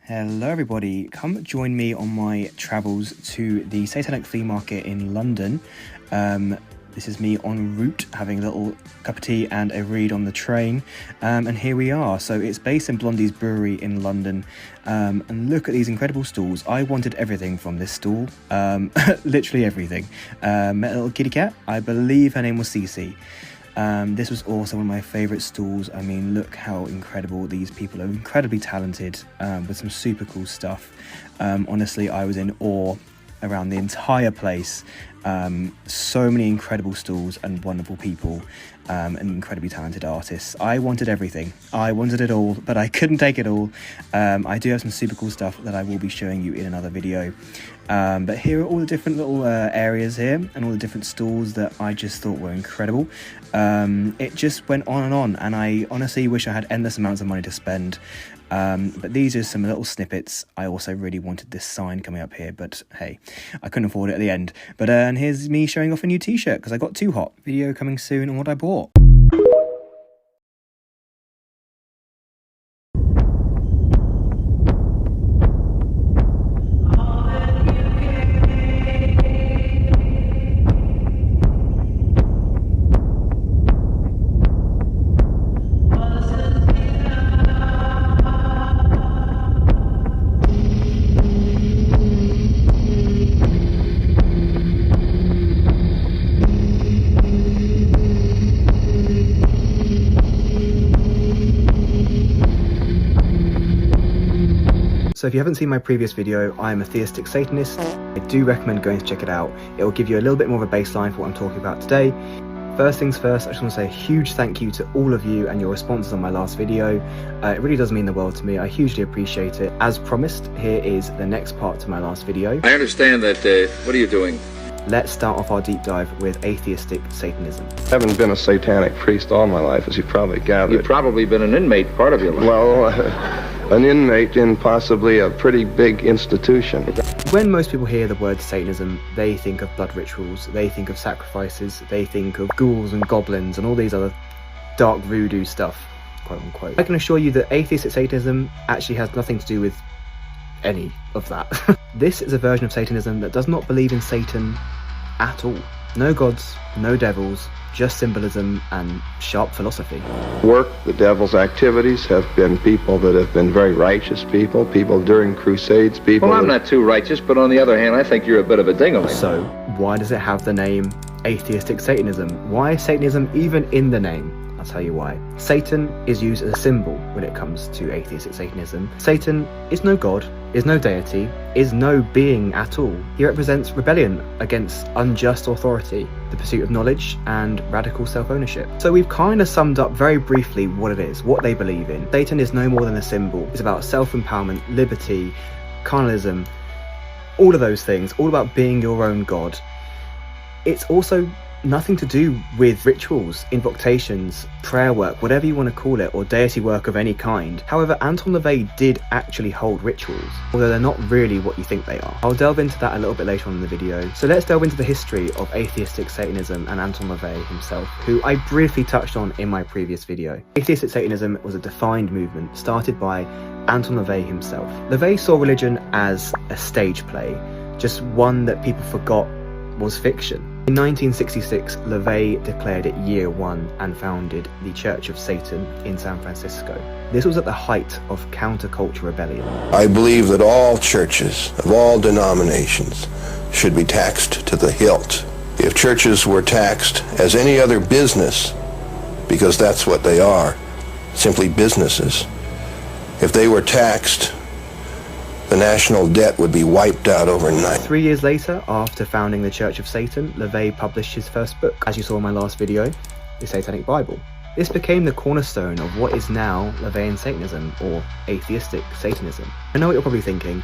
Hello everybody, come join me on my travels to the Satanic Flea Market in London. This is me en route having a little cup of tea and a read on the train, and here we are. So it's based in Blondie's Brewery in London, and look at these incredible stalls. I wanted everything from this stall, literally everything. Met a little kitty cat, I believe her name was Cece. This was also one of my favourite stalls. I mean, look how incredible these people are, incredibly talented, with some super cool stuff. Honestly, I was in awe around the entire place. So many incredible stalls and wonderful people, and incredibly talented artists. I wanted everything. I wanted it all, but I couldn't take it all. I do have some super cool stuff that I will be showing you in another video. But here are all the different little areas here and all the different stalls that I just thought were incredible. It just went on, and I honestly wish I had endless amounts of money to spend. But these are some little snippets. I also really wanted this sign coming up here, but hey, I couldn't afford it at the end. But and here's me showing off a new t-shirt because I got too hot. Video coming soon on what I bought. So if you haven't seen my previous video, I am a theistic Satanist. I do recommend going to check it out. It will give you a little bit more of a baseline for what I'm talking about today. First things first, I just want to say a huge thank you to all of you and your responses on my last video. It really does mean the world to me. I hugely appreciate it. As promised, here is the next part to my last video. I understand that, what are you doing? Let's start off our deep dive with atheistic Satanism. I haven't been a satanic priest all my life, as you probably gathered. You've probably been an inmate part of your life. Well, an inmate in possibly a pretty big institution. When most people hear the word Satanism, they think of blood rituals, they think of sacrifices, they think of ghouls and goblins and all these other dark voodoo stuff, quote unquote. I can assure you that atheistic Satanism actually has nothing to do with any of that. This is a version of Satanism that does not believe in Satan at all. No gods, no devils, just symbolism and sharp philosophy. The devil's activities have been people that have been very righteous people during crusades, people... Well, I'm not too righteous, but on the other hand, I think you're a bit of a dingo. So, why does it have the name atheistic Satanism? Why is Satanism even in the name? I'll tell you why. Satan is used as a symbol when it comes to atheistic Satanism. Satan is no god, is no deity, is no being at all. He represents rebellion against unjust authority, the pursuit of knowledge, and radical self-ownership. So we've kind of summed up very briefly what it is, what they believe in. Satan is no more than a symbol. It's about self-empowerment, liberty, carnalism, all of those things, all about being your own god. It's also nothing to do with rituals, invocations, prayer work, whatever you want to call it, or deity work of any kind. However, Anton LaVey did actually hold rituals, although they're not really what you think they are. I'll delve into that a little bit later on in the video. So let's delve into the history of atheistic Satanism and Anton LaVey himself, who I briefly touched on in my previous video. Atheistic Satanism was a defined movement started by Anton LaVey himself. LaVey saw religion as a stage play, just one that people forgot was fiction. In 1966, LaVey declared it year one and founded the Church of Satan in San Francisco. This was at the height of counterculture rebellion. I believe that all churches of all denominations should be taxed to the hilt. If churches were taxed as any other business, because that's what they are, simply businesses, if they were taxed, the national debt would be wiped out overnight. 3 years later, after founding the Church of Satan, LaVey published his first book, as you saw in my last video, the Satanic Bible. This became the cornerstone of what is now LaVeyan Satanism, or atheistic Satanism. I know what you're probably thinking.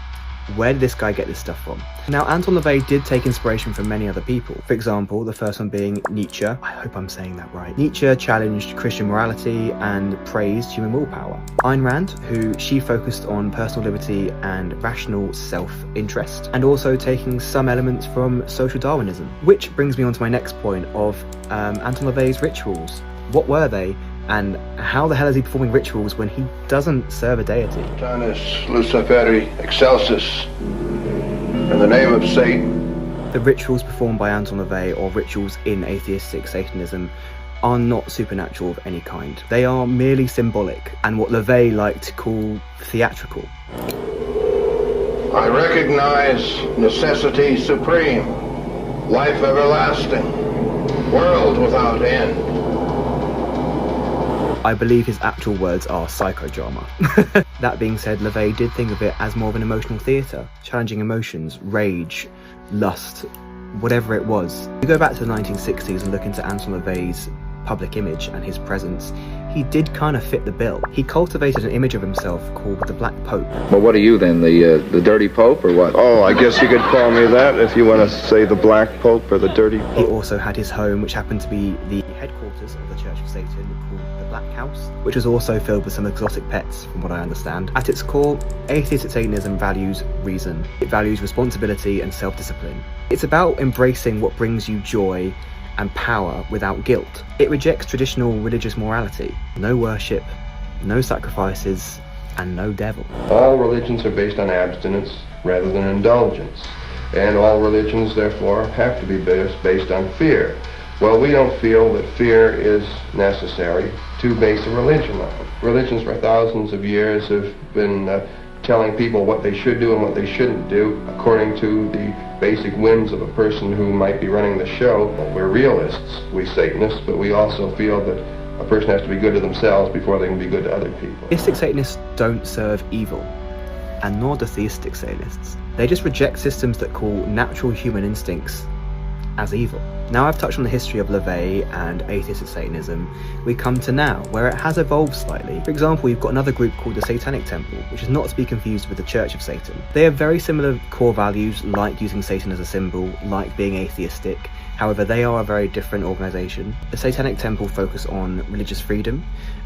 Where did this guy get this stuff from? Now, Anton LaVey did take inspiration from many other people. For example, the first one being Nietzsche. I hope I'm saying that right. Nietzsche challenged Christian morality and praised human willpower. Ayn Rand, who she focused on personal liberty and rational self-interest, and also taking some elements from social Darwinism. Which brings me on to my next point of Anton LaVey's rituals. What were they, And how the hell is he performing rituals when he doesn't serve a deity? Tannis Luciferi Excelsis, in the name of Satan. The rituals performed by Anton LaVey, or rituals in atheistic Satanism, are not supernatural of any kind. They are merely symbolic, and what LaVey liked to call theatrical. I recognize necessity supreme, life everlasting, world without end. I believe his actual words are psychodrama. That being said, LaVey did think of it as more of an emotional theatre, challenging emotions, rage, lust, whatever it was. You go back to the 1960s and look into Anton LaVey's public image and his presence, he did kind of fit the bill. He cultivated an image of himself called the Black Pope. Well, what are you then, the dirty Pope, or what? Oh, I guess you could call me that if you want to say the Black Pope or the Dirty Pope. He also had his home, which happened to be the headquarters of the Church of Satan, called the Black House, which was also filled with some exotic pets, from what I understand. At its core, atheistic Satanism values reason. It values responsibility and self-discipline. It's about embracing what brings you joy and power without guilt. It rejects traditional religious morality. No worship, no sacrifices, and no devil. All religions are based on abstinence rather than indulgence. And all religions, therefore, have to be based on fear. Well, we don't feel that fear is necessary to base a religion on. Religions for thousands of years have been telling people what they should do and what they shouldn't do according to the basic whims of a person who might be running the show. We're realists, we Satanists, but we also feel that a person has to be good to themselves before they can be good to other people. Atheistic Satanists don't serve evil, and nor do theistic Satanists. They just reject systems that call natural human instincts as evil. Now I've touched on the history of LaVey and atheistic Satanism, we come to now, where it has evolved slightly. For example, you've got another group called the Satanic Temple, which is not to be confused with the Church of Satan. They have very similar core values, like using Satan as a symbol, like being atheistic. However, they are a very different organisation. The Satanic Temple focus on religious freedom,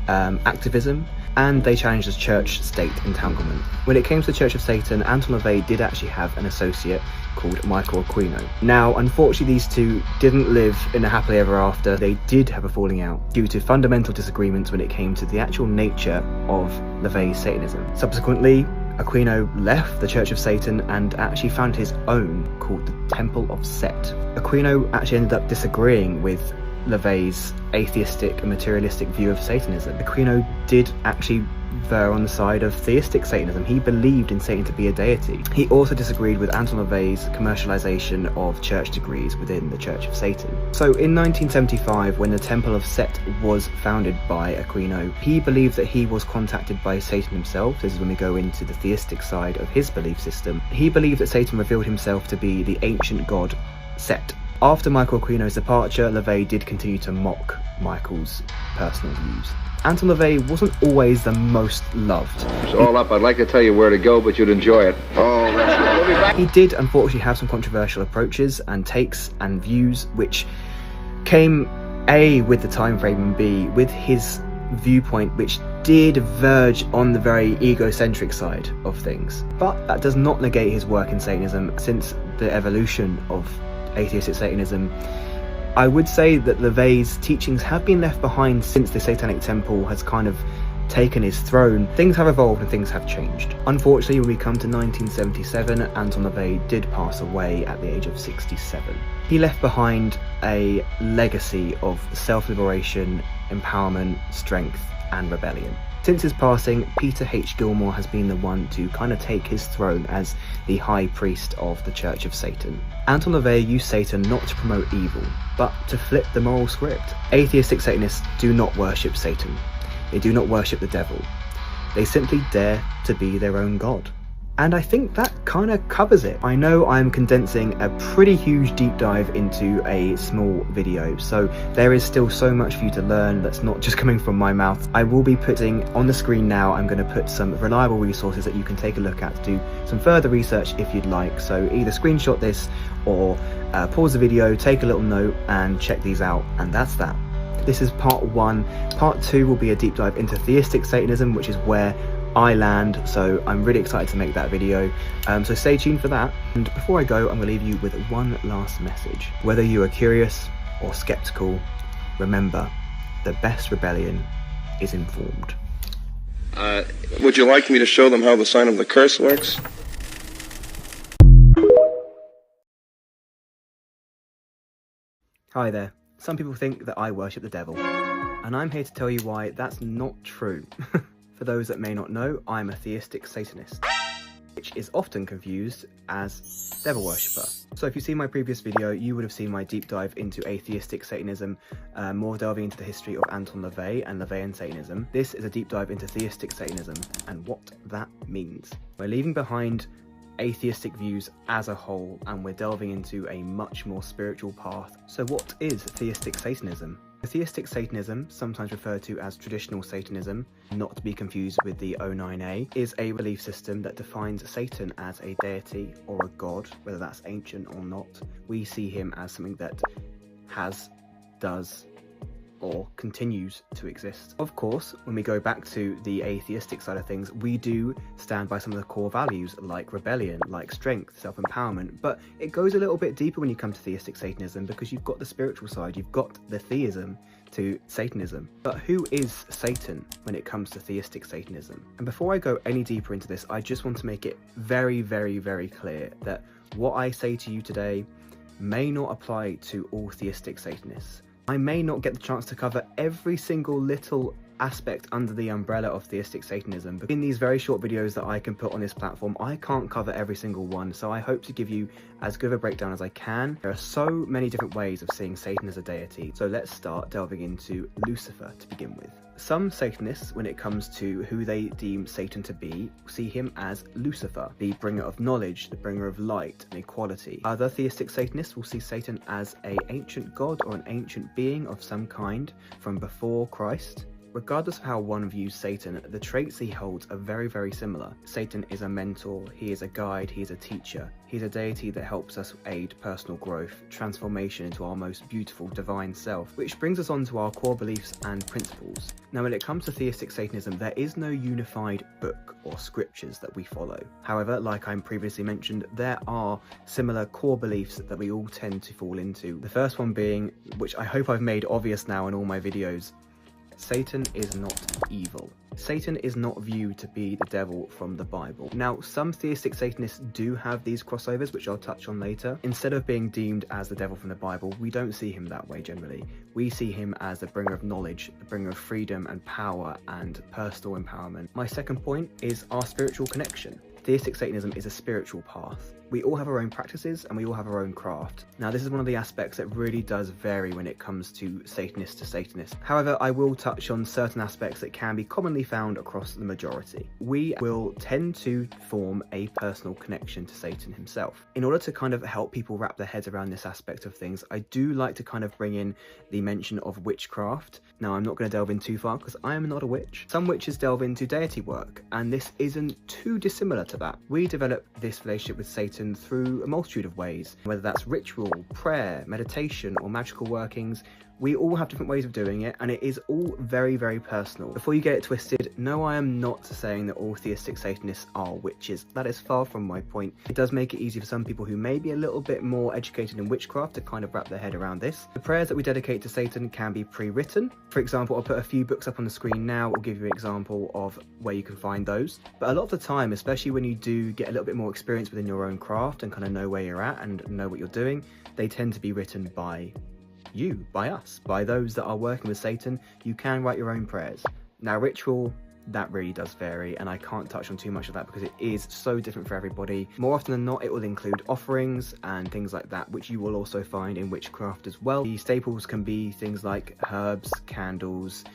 activism, and they challenge the church-state entanglement. When it came to the Church of Satan, Anton LaVey did actually have an associate called Michael Aquino. Now, unfortunately, these two didn't live in a happily ever after. They did have a falling out due to fundamental disagreements when it came to the actual nature of LaVey's Satanism. Subsequently, Aquino left the Church of Satan and actually founded his own called the Temple of Set. Aquino actually ended up disagreeing with LaVey's atheistic and materialistic view of Satanism. Aquino did actually veer on the side of theistic Satanism. He believed in Satan to be a deity. He also disagreed with Anton LaVey's commercialization of church degrees within the Church of Satan. So in 1975, when the Temple of Set was founded by Aquino, he believed that he was contacted by Satan himself. This is when we go into the theistic side of his belief system. He believed that Satan revealed himself to be the ancient god Set. After Michael Aquino's departure, LaVey did continue to mock Michael's personal views. Anton LaVey wasn't always the most loved. It's all up. I'd like to tell you where to go, but you'd enjoy it. Oh, we'll be back. He did unfortunately have some controversial approaches and takes and views which came A, with the time frame, and B, with his viewpoint, which did verge on the very egocentric side of things. But that does not negate his work in Satanism. Since the evolution of atheistic Satanism, I would say that LaVey's teachings have been left behind since the Satanic Temple has kind of taken his throne. Things have evolved and things have changed. Unfortunately, when we come to 1977, Anton LaVey did pass away at the age of 67. He left behind a legacy of self-liberation, empowerment, strength, and rebellion. Since his passing, Peter H. Gilmore has been the one to kind of take his throne as the high priest of the Church of Satan. Anton LaVey used Satan not to promote evil, but to flip the moral script. Atheistic Satanists do not worship Satan. They do not worship the devil. They simply dare to be their own god. And I think that kind of covers it. I know I'm condensing a pretty huge deep dive into a small video, so there is still so much for you to learn that's not just coming from my mouth. I will be putting on the screen now, I'm going to put some reliable resources that you can take a look at to do some further research if you'd like. So either screenshot this or pause the video, take a little note and check these out, and that's that. This is part 1. Part 2 will be a deep dive into theistic Satanism, which is where I land, so I'm really excited to make that video, so stay tuned for that. And before I go, I'm going to leave you with one last message. Whether you are curious or skeptical, remember, the best rebellion is informed. Would you like me to show them how the sign of the curse works? Hi there. Some people think that I worship the devil, and I'm here to tell you why that's not true. For those that may not know, I'm a theistic Satanist, which is often confused as devil worshipper. So if you see my previous video, you would have seen my deep dive into atheistic Satanism, more delving into the history of Anton LaVey and LaVeyan Satanism. This is a deep dive into theistic Satanism and what that means. We're leaving behind atheistic views as a whole, and we're delving into a much more spiritual path. So what is theistic Satanism? Theistic Satanism, sometimes referred to as traditional Satanism, not to be confused with the O9A, is a belief system that defines Satan as a deity or a god, whether that's ancient or not. We see him as something that has, does, or continues to exist. Of course, when we go back to the atheistic side of things, we do stand by some of the core values like rebellion, like strength, self-empowerment, but it goes a little bit deeper when you come to theistic Satanism, because you've got the spiritual side, you've got the theism to Satanism. But who is Satan when it comes to theistic Satanism? And before I go any deeper into this, I just want to make it very, very, very clear that what I say to you today may not apply to all theistic Satanists. I may not get the chance to cover every single little aspect under the umbrella of theistic Satanism, but in these very short videos that I can put on this platform, I can't cover every single one, so I hope to give you as good of a breakdown as I can. There are so many different ways of seeing Satan as a deity, so let's start delving into Lucifer to begin with. Some Satanists, when it comes to who they deem Satan to be, see him as Lucifer, the bringer of knowledge, the bringer of light and equality. Other theistic Satanists will see Satan as an ancient god or an ancient being of some kind from before Christ. Regardless of how one views Satan, the traits he holds are very, very similar. Satan is a mentor, he is a guide, he is a teacher. He's a deity that helps us aid personal growth, transformation into our most beautiful divine self, which brings us on to our core beliefs and principles. Now, when it comes to theistic Satanism, there is no unified book or scriptures that we follow. However, like I previously mentioned, there are similar core beliefs that we all tend to fall into. The first one being, which I hope I've made obvious now in all my videos, Satan is not evil. Satan is not viewed to be the devil from the Bible. Now, some theistic Satanists do have these crossovers, which I'll touch on later. Instead of being deemed as the devil from the Bible, we don't see him that way generally. We see him as the bringer of knowledge, the bringer of freedom and power and personal empowerment. My second point is our spiritual connection. Theistic Satanism is a spiritual path. We all have our own practices and we all have our own craft. Now, this is one of the aspects that really does vary when it comes to Satanist to Satanist. However, I will touch on certain aspects that can be commonly found across the majority. We will tend to form a personal connection to Satan himself. In order to kind of help people wrap their heads around this aspect of things, I do like to kind of bring in the mention of witchcraft. Now, I'm not going to delve in too far because I am not a witch. Some witches delve into deity work, and this isn't too dissimilar to that. We develop this relationship with Satan through a multitude of ways, whether that's ritual, prayer, meditation, or magical workings. We all have different ways of doing it, and it is all very, very personal. Before you get it twisted, no, I am not saying that all theistic Satanists are witches. That is far from my point. It does make it easy for some people who may be a little bit more educated in witchcraft to kind of wrap their head around this. The prayers that we dedicate to Satan can be pre-written. For example, I'll put a few books up on the screen now. I'll give you an example of where you can find those. But a lot of the time, especially when you do get a little bit more experience within your own craft and kind of know where you're at and know what you're doing, they tend to be written by you, by us, by those that are working with Satan. You can write your own prayers. Now, ritual, that really does vary, and I can't touch on too much of that because it is so different for everybody. More often than not, it will include offerings and things like that, which you will also find in witchcraft as well. The staples can be things like herbs, candles,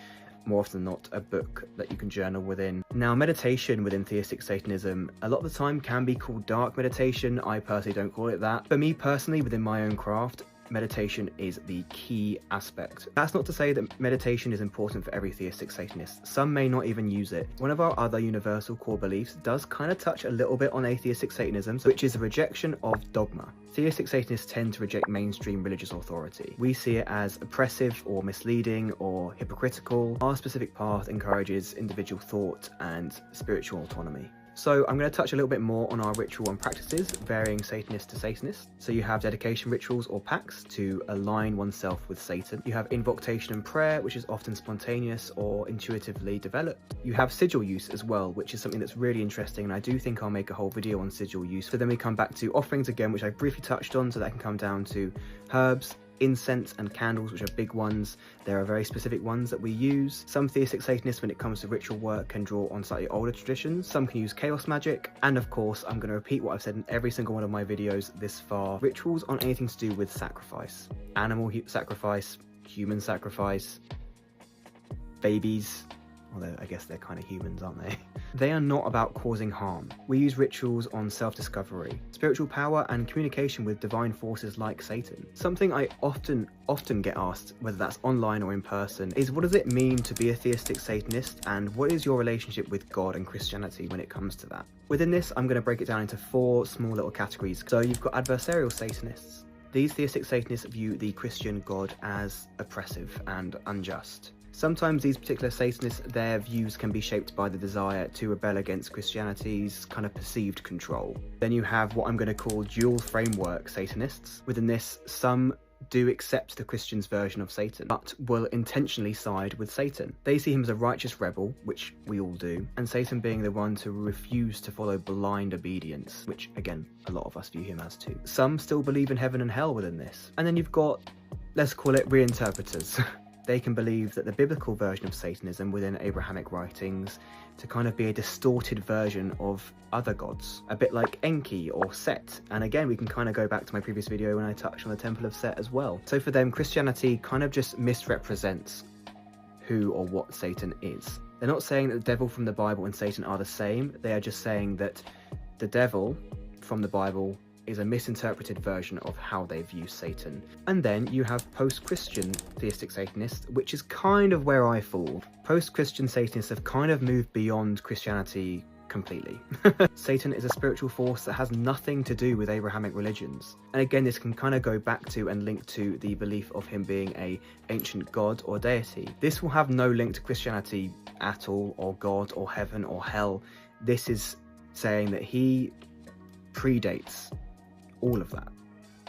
more often than not a book that you can journal within. Now, meditation within theistic Satanism a lot of the time can be called dark meditation. I personally don't call it that. For me personally, within my own craft, meditation is the key aspect. That's not to say that meditation is important for every theistic Satanist. Some may not even use it. One of our other universal core beliefs does kind of touch a little bit on atheistic Satanism, which is the rejection of dogma. Theistic Satanists tend to reject mainstream religious authority. We see it as oppressive or misleading or hypocritical. Our specific path encourages individual thought and spiritual autonomy. So I'm going to touch a little bit more on our ritual and practices, varying Satanist to Satanist. So you have dedication rituals or pacts to align oneself with Satan. You have invocation and prayer, which is often spontaneous or intuitively developed. You have sigil use as well, which is something that's really interesting, and I do think I'll make a whole video on sigil use. So then we come back to offerings again, which I briefly touched on, so that can come down to herbs, incense and candles, which are big ones. There are very specific ones that we use. Some theistic Satanists, when it comes to ritual work, can draw on slightly older traditions. Some can use chaos magic. And of course, I'm going to repeat what I've said in every single one of my videos this far. Rituals on anything to do with sacrifice. Animal sacrifice, human sacrifice, babies. Although I guess they're kind of humans, aren't they? They are not about causing harm. We use rituals on self-discovery, spiritual power, and communication with divine forces like Satan. Something I often get asked, whether that's online or in person, is what does it mean to be a theistic Satanist, and what is your relationship with God and Christianity when it comes to that? Within this, I'm going to break it down into 4 small little categories. So you've got adversarial Satanists. These theistic Satanists view the Christian God as oppressive and unjust. Sometimes these particular Satanists, their views can be shaped by the desire to rebel against Christianity's kind of perceived control. Then you have what I'm going to call dual framework Satanists. Within this, some do accept the Christian's version of Satan, but will intentionally side with Satan. They see him as a righteous rebel, which we all do, and Satan being the one to refuse to follow blind obedience, which again, a lot of us view him as too. Some still believe in heaven and hell within this. And then you've got, let's call it reinterpreters. They can believe that the biblical version of Satanism within Abrahamic writings to kind of be a distorted version of other gods, a bit like Enki or Set. And again, we can kind of go back to my previous video when I touched on the Temple of Set as well. So for them, Christianity kind of just misrepresents who or what Satan is. They're not saying that the devil from the Bible and Satan are the same. They are just saying that the devil from the Bible is a misinterpreted version of how they view Satan. And then you have post-Christian theistic Satanists, which is kind of where I fall. Post-Christian Satanists have kind of moved beyond Christianity completely. Satan is a spiritual force that has nothing to do with Abrahamic religions. And again, this can kind of go back to and link to the belief of him being an ancient god or deity. This will have no link to Christianity at all, or God, or heaven, or hell. This is saying that he predates all of that.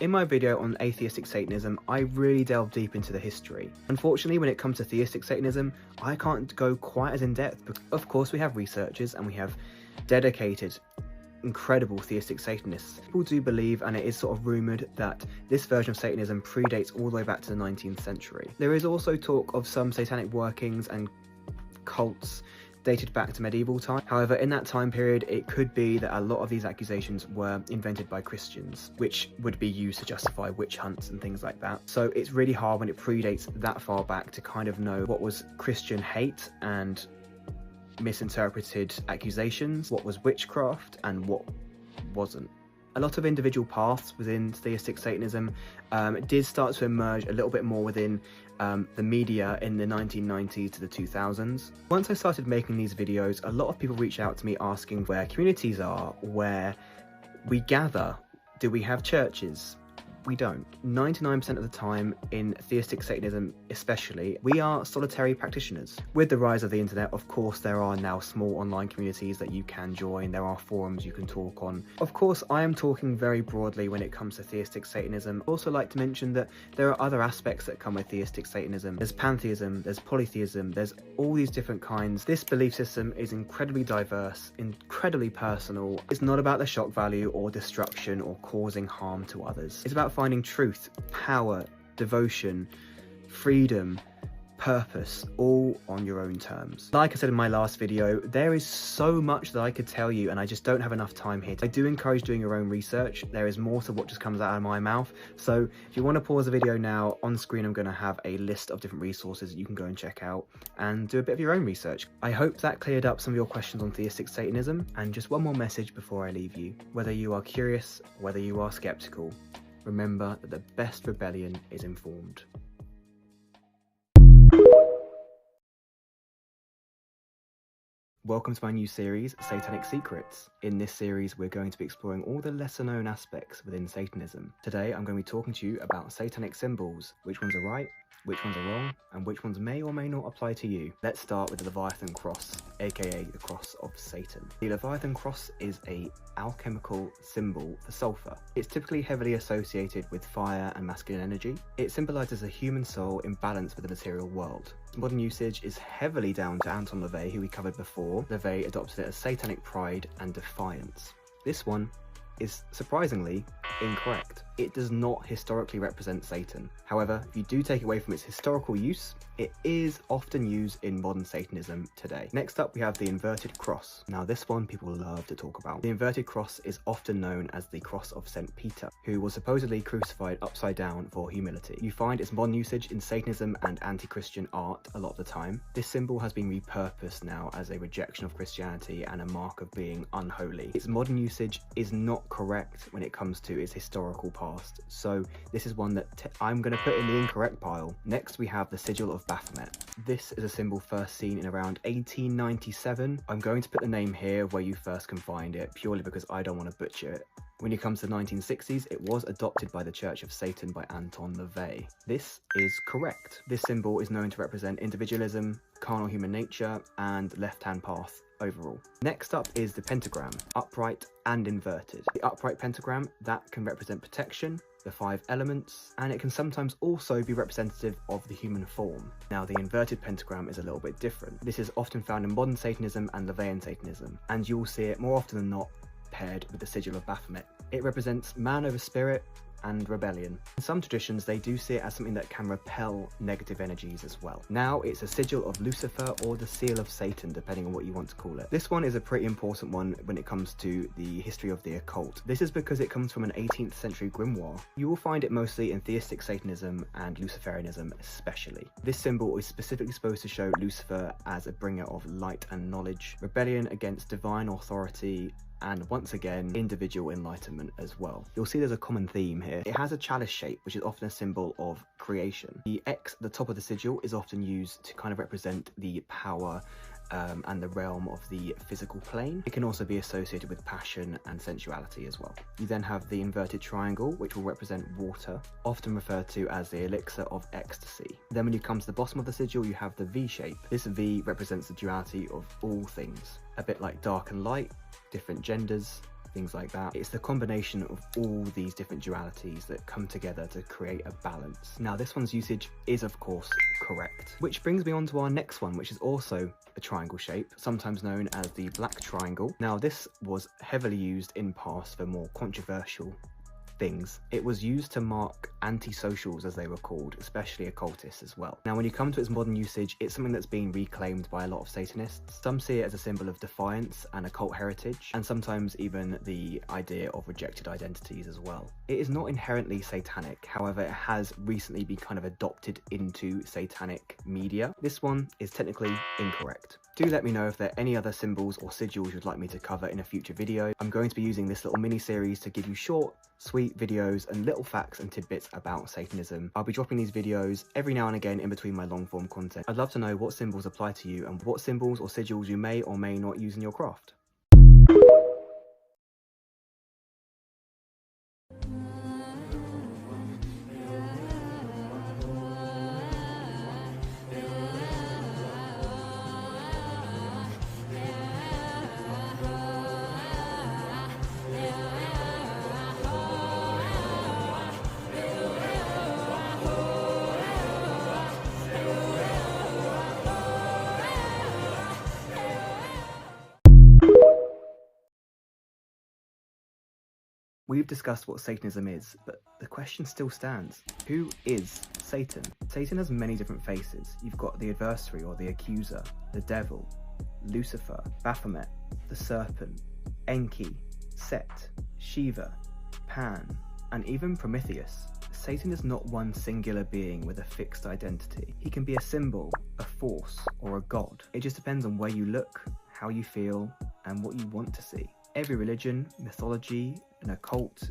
In my video on atheistic Satanism, I really delved deep into the history. Unfortunately, when it comes to theistic Satanism, I can't go quite as in depth. But of course, we have researchers and we have dedicated, incredible theistic Satanists. People do believe, and it is sort of rumoured, that this version of Satanism predates all the way back to the 19th century. There is also talk of some satanic workings and cults dated back to medieval time. However, in that time period, it could be that a lot of these accusations were invented by Christians, which would be used to justify witch hunts and things like that. So it's really hard when it predates that far back to kind of know what was Christian hate and misinterpreted accusations, what was witchcraft and what wasn't. A lot of individual paths within theistic Satanism did start to emerge a little bit more within the media in the 1990s to the 2000s. Once I started making these videos, a lot of people reached out to me asking where communities are, where we gather. Do we have churches? We don't. 99% of the time in theistic Satanism especially, we are solitary practitioners. With the rise of the internet, of course, there are now small online communities that you can join. There are forums you can talk on. Of course, I am talking very broadly when it comes to theistic Satanism. I also like to mention that there are other aspects that come with theistic Satanism. There's pantheism, there's polytheism, there's all these different kinds. This belief system is incredibly diverse, incredibly personal. It's not about the shock value or destruction or causing harm to others. It's about finding truth, power, devotion, freedom, purpose, all on your own terms. Like I said in my last video, there is so much that I could tell you and I just don't have enough time here. I do encourage doing your own research. There is more to what just comes out of my mouth. So if you want to pause the video now, on screen I'm going to have a list of different resources that you can go and check out and do a bit of your own research. I hope that cleared up some of your questions on theistic Satanism. And just one more message before I leave you. Whether you are curious, whether you are skeptical, remember that the best rebellion is informed. Welcome to my new series, Satanic Secrets. In this series, we're going to be exploring all the lesser known aspects within Satanism. Today, I'm going to be talking to you about satanic symbols, which ones are right, which ones are wrong, and which ones may or may not apply to you. Let's start with the Leviathan Cross, aka the Cross of Satan. The Leviathan Cross is an alchemical symbol for sulfur. It's typically heavily associated with fire and masculine energy. It symbolizes a human soul in balance with the material world. Modern usage is heavily down to Anton LaVey, who we covered before. LaVey adopted it as satanic pride and defiance. This one is surprisingly incorrect. It does not historically represent Satan. However, if you do take away from its historical use, it is often used in modern Satanism today. Next up, we have the inverted cross. Now, this one people love to talk about. The inverted cross is often known as the Cross of St. Peter, who was supposedly crucified upside down for humility. You find its modern usage in Satanism and anti-Christian art a lot of the time. This symbol has been repurposed now as a rejection of Christianity and a mark of being unholy. Its modern usage is not correct when it comes to its historical past, so this is one that I'm going to put in the incorrect pile. Next, we have the Sigil of Baphomet. This is a symbol first seen in around 1897. I'm going to put the name here where you first can find it, purely because I don't want to butcher it. When it comes to the 1960s, it was adopted by the Church of Satan by Anton LaVey. This is correct. This symbol is known to represent individualism, carnal human nature, and left-hand path overall. Next up is the pentagram, upright and inverted. The upright pentagram, that can represent protection, the 5 elements, and it can sometimes also be representative of the human form. Now, the inverted pentagram is a little bit different. This is often found in modern Satanism and LaVeyan Satanism, and you'll see it more often than not paired with the Sigil of Baphomet. It represents man over spirit and rebellion. In some traditions, they do see it as something that can repel negative energies as well. Now, it's a sigil of Lucifer or the seal of Satan, depending on what you want to call it. This one is a pretty important one when it comes to the history of the occult. This is because it comes from an 18th century grimoire. You will find it mostly in theistic Satanism and Luciferianism especially. This symbol is specifically supposed to show Lucifer as a bringer of light and knowledge, rebellion against divine authority, and once again, individual enlightenment as well. You'll see there's a common theme here. It has a chalice shape, which is often a symbol of creation. The X at the top of the sigil is often used to kind of represent the power and the realm of the physical plane. It can also be associated with passion and sensuality as well. You then have the inverted triangle, which will represent water, often referred to as the elixir of ecstasy. Then when you come to the bottom of the sigil, you have the V shape. This V represents the duality of all things, a bit like dark and light, different genders, things like that. It's the combination of all these different dualities that come together to create a balance. Now, this one's usage is of course correct, which brings me on to our next one, which is also a triangle shape, sometimes known as the black triangle. Now, this was heavily used in past for more controversial things. It was used to mark anti-socials, as they were called, especially occultists as well. Now, when you come to its modern usage, it's something that's been reclaimed by a lot of Satanists. Some see it as a symbol of defiance and occult heritage, and sometimes even the idea of rejected identities as well. It is not inherently satanic, however, it has recently been kind of adopted into satanic media. This one is technically incorrect. Do let me know if there are any other symbols or sigils you'd like me to cover in a future video. I'm going to be using this little mini-series to give you short, sweet videos and little facts and tidbits about Satanism. I'll be dropping these videos every now and again in between my long-form content. I'd love to know what symbols apply to you and what symbols or sigils you may or may not use in your craft. We've discussed what Satanism is, but the question still stands. Who is Satan? Satan has many different faces. You've got the adversary or the accuser, the devil, Lucifer, Baphomet, the serpent, Enki, Set, Shiva, Pan, and even Prometheus. Satan is not one singular being with a fixed identity. He can be a symbol, a force, or a god. It just depends on where you look, how you feel, and what you want to see. Every religion, mythology, and occult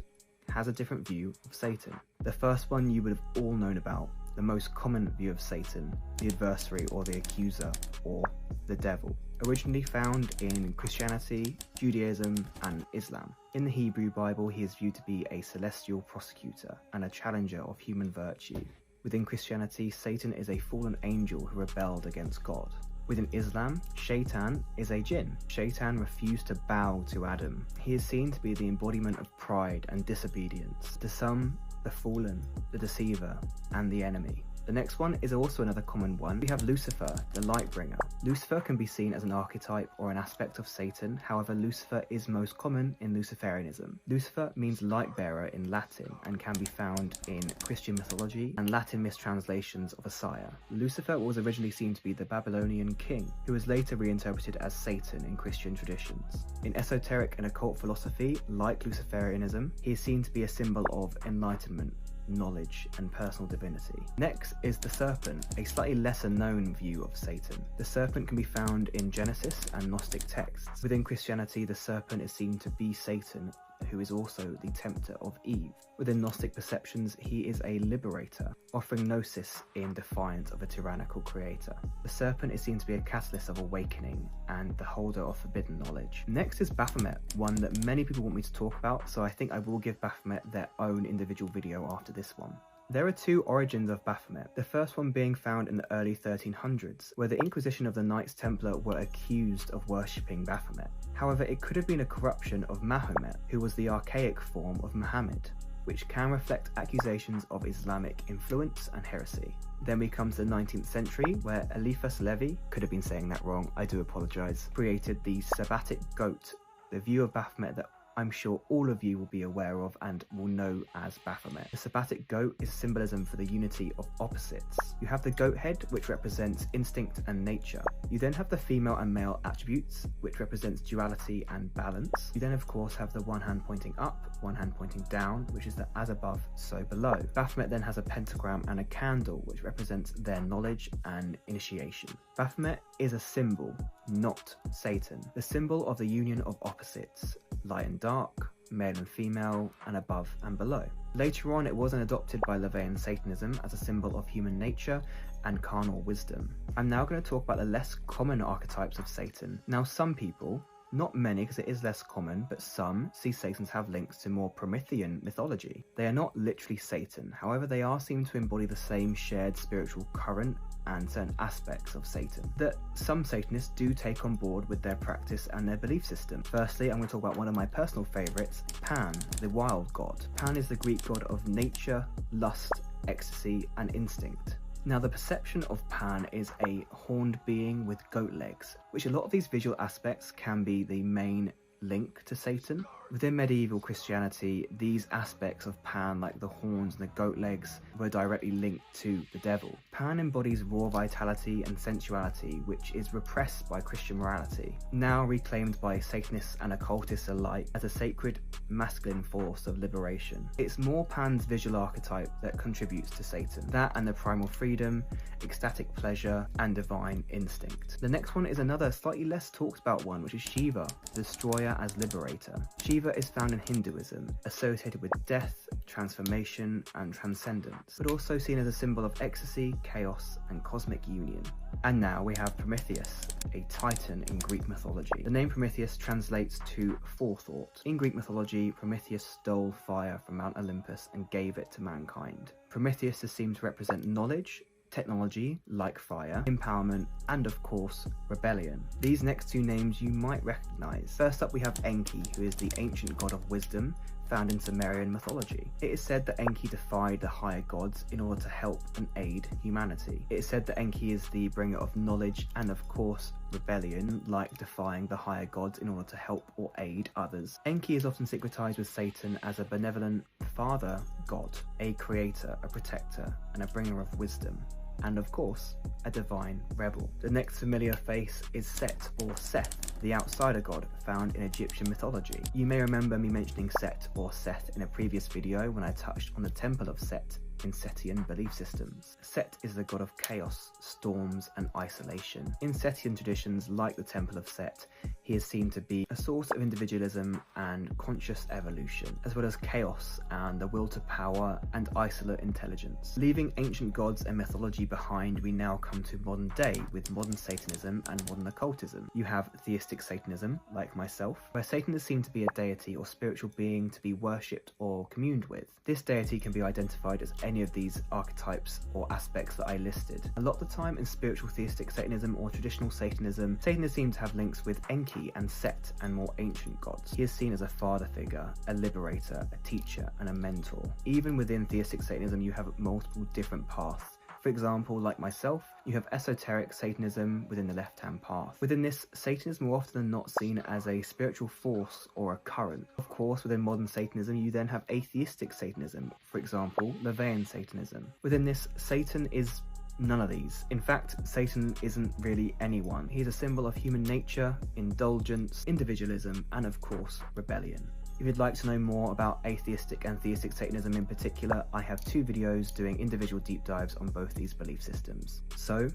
has a different view of Satan. The first one you would have all known about, the most common view of Satan, the adversary or the accuser or the devil. originally found in Christianity, Judaism, and Islam. In the Hebrew Bible, he is viewed to be a celestial prosecutor and a challenger of human virtue. Within Christianity, Satan is a fallen angel who rebelled against God. Within Islam, Shaitan is a jinn. Shaitan refused to bow to Adam. He is seen to be the embodiment of pride and disobedience. To some, the fallen, the deceiver, and the enemy. The next one is also another common one. We have Lucifer, the light bringer. Lucifer can be seen as an archetype or an aspect of Satan. However, Lucifer is most common in Luciferianism. Lucifer means light bearer in Latin and can be found in Christian mythology and Latin mistranslations of Messiah. Lucifer was originally seen to be the Babylonian king, who was later reinterpreted as Satan in Christian traditions. In esoteric and occult philosophy, like Luciferianism, he is seen to be a symbol of enlightenment, knowledge, and personal divinity. Next is the serpent, a slightly lesser known view of Satan. The serpent can be found in Genesis and Gnostic texts. Within Christianity, the serpent is seen to be Satan, who is also the tempter of Eve. Within Gnostic perceptions, he is a liberator, offering gnosis in defiance of a tyrannical creator. The serpent is seen to be a catalyst of awakening and the holder of forbidden knowledge. Next is Baphomet, one that many people want me to talk about, so I think I will give Baphomet their own individual video after this one. There are two origins of Baphomet, the first one being found in the early 1300s, where the Inquisition of the Knights Templar were accused of worshipping Baphomet. However, it could have been a corruption of Mahomet, who was the archaic form of Muhammad, which can reflect accusations of Islamic influence and heresy. Then we come to the 19th century, where Eliphas Levi, could have been saying that wrong, I do apologise, created the Sabbatic goat, the view of Baphomet that I'm sure all of you will be aware of and will know as Baphomet. The Sabbatic goat is symbolism for the unity of opposites. You have the goat head, which represents instinct and nature. You then have the female and male attributes, which represents duality and balance. You then of course have the one hand pointing up, one hand pointing down, which is the as above, so below. Baphomet then has a pentagram and a candle, which represents their knowledge and initiation. Baphomet is a symbol, not Satan. The symbol of the union of opposites, light and dark, male and female, and above and below. Later on, it wasn't adopted by LaVeyan Satanism as a symbol of human nature and carnal wisdom. I'm now going to talk about the less common archetypes of Satan. Now, some people, not many because it is less common, but some see Satans have links to more Promethean mythology. They are not literally Satan, however they are seen to embody the same shared spiritual current and certain aspects of Satan that some Satanists do take on board with their practice and their belief system. Firstly, I'm going to talk about one of my personal favourites, Pan, the wild god. Pan is the Greek god of nature, lust, ecstasy, and instinct. Now, the perception of Pan is a horned being with goat legs, which a lot of these visual aspects can be the main link to Satan. Within medieval Christianity, these aspects of Pan, like the horns and the goat legs, were directly linked to the devil. Pan embodies raw vitality and sensuality, which is repressed by Christian morality, now reclaimed by Satanists and occultists alike as a sacred masculine force of liberation. It's more Pan's visual archetype that contributes to Satan, that and the primal freedom, ecstatic pleasure, and divine instinct. The next one is another slightly less talked about one, which is Shiva, the destroyer as liberator. Shiva is found in Hinduism, associated with death, transformation, and transcendence, but also seen as a symbol of ecstasy, chaos, and cosmic union. And now we have Prometheus, a titan in Greek mythology. The name Prometheus translates to forethought. In Greek mythology, Prometheus stole fire from Mount Olympus and gave it to mankind. Prometheus is seen to represent knowledge, technology, like fire, empowerment, and of course, rebellion. These next two names you might recognize. First up we have Enki, who is the ancient god of wisdom, found in Sumerian mythology. It is said that Enki defied the higher gods in order to help and aid humanity. It is said that Enki is the bringer of knowledge and of course rebellion, like defying the higher gods in order to help or aid others. Enki is often syncretized with Satan as a benevolent father god, a creator, a protector, and a bringer of wisdom, and of course, a divine rebel. The next familiar face is Set or Seth, the outsider god found in Egyptian mythology. You may remember me mentioning Set or Seth in a previous video when I touched on the temple of Set in Setian belief systems. Set is the god of chaos, storms, and isolation. In Setian traditions like the Temple of Set, he is seen to be a source of individualism and conscious evolution, as well as chaos and the will to power and isolate intelligence. Leaving ancient gods and mythology behind, we now come to modern day with modern Satanism and modern occultism. You have theistic Satanism, like myself, where Satan is seen to be a deity or spiritual being to be worshipped or communed with. This deity can be identified as any of these archetypes or aspects that I listed. A lot of the time in spiritual theistic Satanism or traditional Satanism, Satan is seen to have links with Enki and Set and more ancient gods. He is seen as a father figure, a liberator, a teacher, and a mentor. Even within theistic Satanism, you have multiple different paths. For example, like myself, you have esoteric Satanism within the left-hand path. Within this, Satan is more often than not seen as a spiritual force or a current. Of course, within modern Satanism, you then have atheistic Satanism, for example, LaVeyan Satanism. Within this, Satan is none of these. In fact, Satan isn't really anyone. He's a symbol of human nature, indulgence, individualism, and of course, rebellion. If you'd like to know more about atheistic and theistic Satanism in particular, I have 2 videos doing individual deep dives on both these belief systems. So,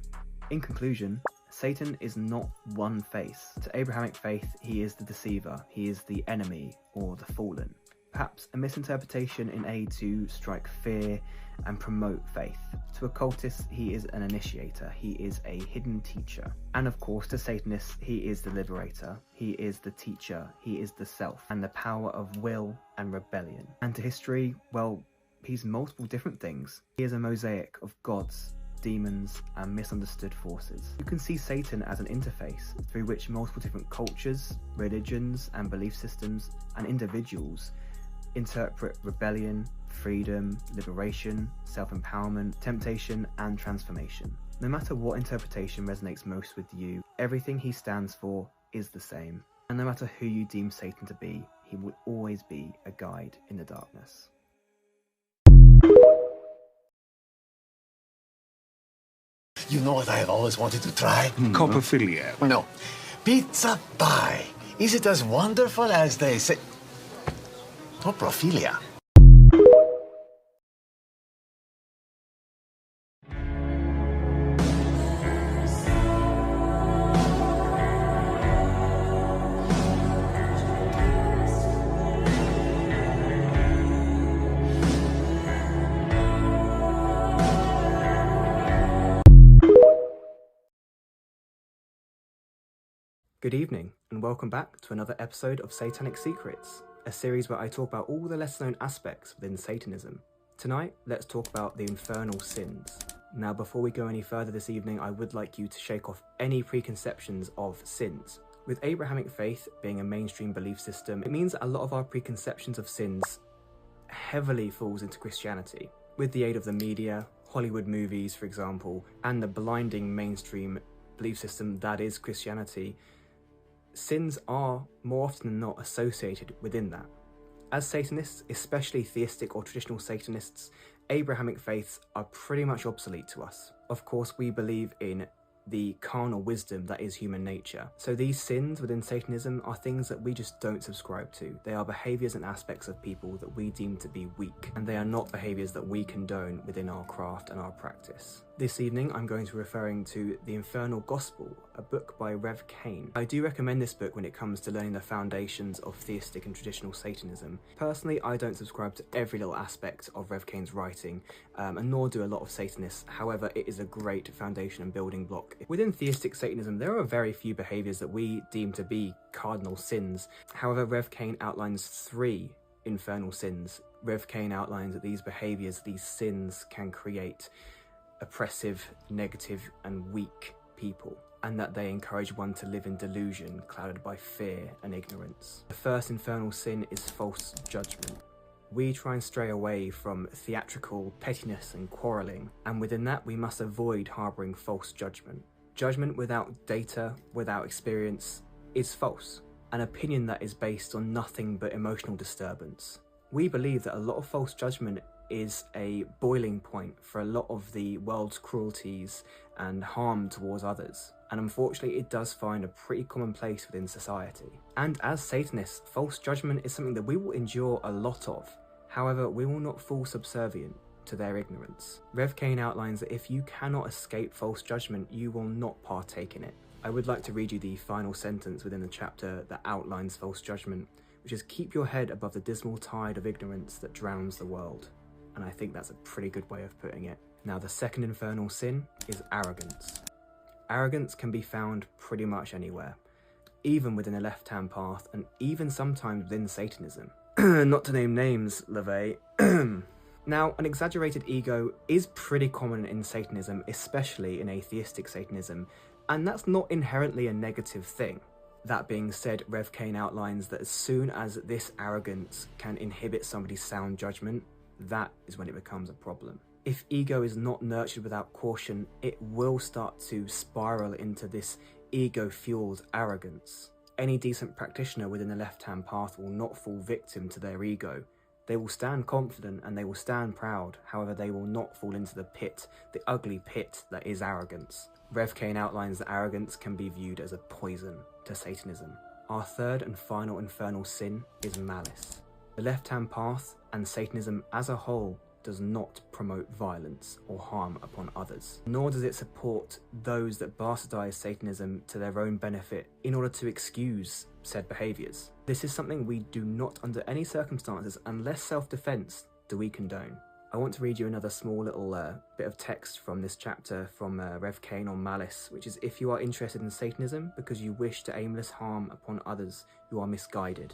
in conclusion, Satan is not one face. To Abrahamic faith, he is the deceiver, he is the enemy, or the fallen. Perhaps a misinterpretation in aid to strike fear and promote faith. To occultists, he is an initiator, he is a hidden teacher. And of course, to Satanists, he is the liberator, he is the teacher, he is the self, and the power of will and rebellion. And to history, well, he's multiple different things. He is a mosaic of gods, demons, and misunderstood forces. You can see Satan as an interface through which multiple different cultures, religions, and belief systems, and individuals interpret rebellion, freedom, liberation, self-empowerment, temptation, and transformation. No matter what interpretation resonates most with you, everything he stands for is the same. And no matter who you deem Satan to be, he will always be a guide in the darkness. You know what I have always wanted to try? Coprophilia. No. Pizza pie. Is it as wonderful as they say? Coprophilia. Good evening, and welcome back to another episode of Satanic Secrets, a series where I talk about all the lesser known aspects within Satanism. Tonight, let's talk about the infernal sins. Now, before we go any further this evening, I would like you to shake off any preconceptions of sins. With Abrahamic faith being a mainstream belief system, it means that a lot of our preconceptions of sins heavily falls into Christianity. With the aid of the media, Hollywood movies, for example, and the blinding mainstream belief system that is Christianity, sins are more often than not associated within that. As Satanists, especially theistic or traditional Satanists, Abrahamic faiths are pretty much obsolete to us. Of course, we believe in the carnal wisdom that is human nature. So these sins within Satanism are things that we just don't subscribe to. They are behaviours and aspects of people that we deem to be weak, and they are not behaviours that we condone within our craft and our practice. This evening I'm going to be referring to The Infernal Gospel, a book by Rev Cain. I do recommend this book when it comes to learning the foundations of theistic and traditional Satanism. Personally, I don't subscribe to every little aspect of Rev Cain's writing, and nor do a lot of Satanists. However, it is a great foundation and building block. Within theistic Satanism, there are very few behaviours that we deem to be cardinal sins. However, Rev Cain outlines 3 infernal sins. Rev Cain outlines that these behaviours, these sins, can create oppressive, negative, and weak people, and that they encourage one to live in delusion, clouded by fear and ignorance. The first infernal sin is false judgment. We try and stray away from theatrical pettiness and quarrelling, and within that we must avoid harbouring false judgment. Judgment without data, without experience, is false. An opinion that is based on nothing but emotional disturbance. We believe that a lot of false judgment is a boiling point for a lot of the world's cruelties and harm towards others, and unfortunately it does find a pretty common place within society. And as Satanists, false judgment is something that we will endure a lot of. However, we will not fall subservient. to their ignorance. Rev Cain outlines that if you cannot escape false judgment, you will not partake in it. I would like to read you the final sentence within the chapter that outlines false judgment, which is, keep your head above the dismal tide of ignorance that drowns the world. And I think that's a pretty good way of putting it. Now, the second infernal sin is arrogance. Arrogance can be found pretty much anywhere, even within the left-hand path, and even sometimes within Satanism. Not to name names, LaVey. Now, an exaggerated ego is pretty common in Satanism, especially in atheistic Satanism, and that's not inherently a negative thing. That being said, Rev Cain outlines that as soon as this arrogance can inhibit somebody's sound judgment, that is when it becomes a problem. If ego is not nurtured without caution, it will start to spiral into this ego-fueled arrogance. Any decent practitioner within the left-hand path will not fall victim to their ego. They will stand confident and they will stand proud, however they will not fall into the pit, the ugly pit that is arrogance. Rev Cain outlines that arrogance can be viewed as a poison to Satanism. Our third and final infernal sin is malice. The left-hand path and Satanism as a whole does not promote violence or harm upon others, nor does it support those that bastardize Satanism to their own benefit in order to excuse said behaviours. This is something we do not, under any circumstances, unless self-defense, do we condone. I want to read you another small little bit of text from this chapter from Rev Cain on malice, which is, if you are interested in Satanism because you wish to aimless harm upon others, you are misguided,